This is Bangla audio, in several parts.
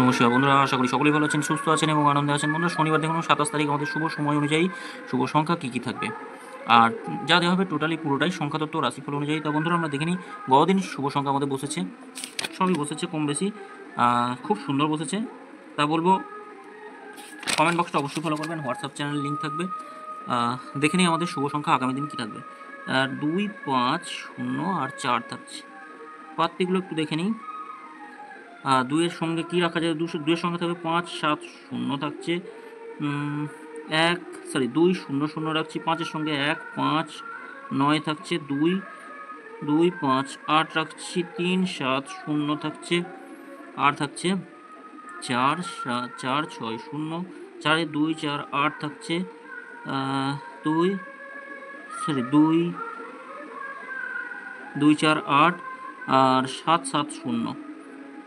নমস্কার বন্ধুরা, আশা করি সকলেই ভালো আছেন, সুস্থ আছেন এবং আনন্দে আছেন। বন্ধুরা, শনিবার দেখুন 27 তারিখ আমাদের শুভ সময় অনুযায়ী শুভ সংখ্যা কী কী থাকবে আর যা দেওয়া হবে টোটালি পুরোটাই সংখ্যাতত্ত্ব রাশিফল অনুযায়ী। তা বন্ধুরা, আমরা দেখে নিই গতদিন শুভ সংখ্যা আমাদের বসেছে, সবই বসেছে কম বেশি, খুব সুন্দর বসেছে। তা বলবো কমেন্ট বক্সটা অবশ্যই ফলো করবেন, হোয়াটসঅ্যাপ চ্যানেল লিঙ্ক থাকবে। দেখে নিই আমাদের শুভ সংখ্যা আগামী দিন কী থাকবে। 2, 5, 0 আর 4 থাকছে। প্রার্থীগুলো একটু দেখে নিই। 2-এর সঙ্গে কী রাখা যায়? 2-এর সঙ্গে থাকবে 5, 7, 0 থাকছে। 2, 0, 0 রাখছি। 5-এর সঙ্গে 1, 5, 9 থাকছে। 2, 2, 5, 8 রাখছি। 3, 7, 0 থাকছে। আর থাকছে 4, 6, 0। 4-এ 2, 4, 8 থাকছে। 2, 2, 4, 8 আর 7, 7, 0।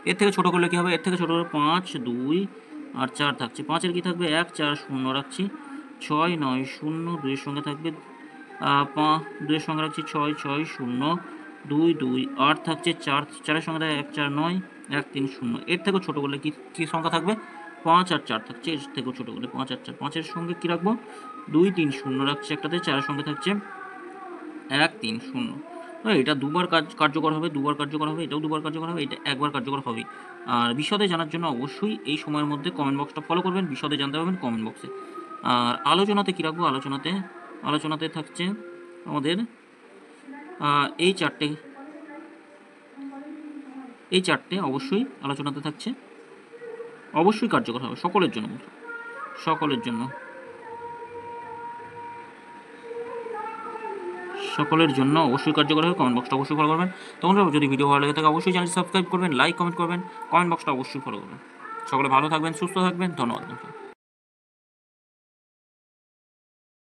এর থেকে ছোটো করলে কী হবে? এর থেকে ছোটো হলে 5, 2 আর 4 থাকছে। 5-এর কী থাকবে? 1, 4, 0 রাখছি। 6, 9, 0। 2-এর সঙ্গে থাকবে 2-এর সঙ্গে রাখছি 6, 6, 0। 2, 2, 8 থাকছে। 4-এর সঙ্গে থাকে 1, 4, 9, 1, 3, 0। এর থেকেও ছোটো করলে কী সংখ্যা থাকবে? 5 আর 4 থাকছে। এর থেকেও ছোটো করলে 5 আর 4। 5-এর সঙ্গে কী রাখবো? 2, 3, 0 রাখছি একটাতে। 4-এর সঙ্গে থাকছে 1, 3, 0। এটা দুবার কার্যকর হবে, এটাও দুবার কার্যকর হবে, এটা একবার কার্যকর হবে। আর বিশদে জানার জন্য অবশ্যই এই সময়ের মধ্যে কমেন্ট বক্সটা ফলো করবেন, বিশদে জানতে পারবেন কমেন্ট বক্সে। আর আলোচনাতে কী রাখবো? আলোচনাতে থাকছে আমাদের এই চারটে অবশ্যই আলোচনাতে থাকছে, অবশ্যই কার্যকর হবে সকলের জন্য অবশ্যই কার্যকর হবে। কমেন্ট বক্সটা অবশ্যই ফলো করবেন। তোমরা যদি ভিডিও ভালো লেগে থাকে অবশ্যই চ্যানেল সাবস্ক্রাইব করবেন, লাইক কমেন্ট করবেন, কমেন্ট বক্সটা অবশ্যই ফলো করবেন। সকলে ভালো থাকবেন, সুস্থ থাকবেন, ধন্যবাদ।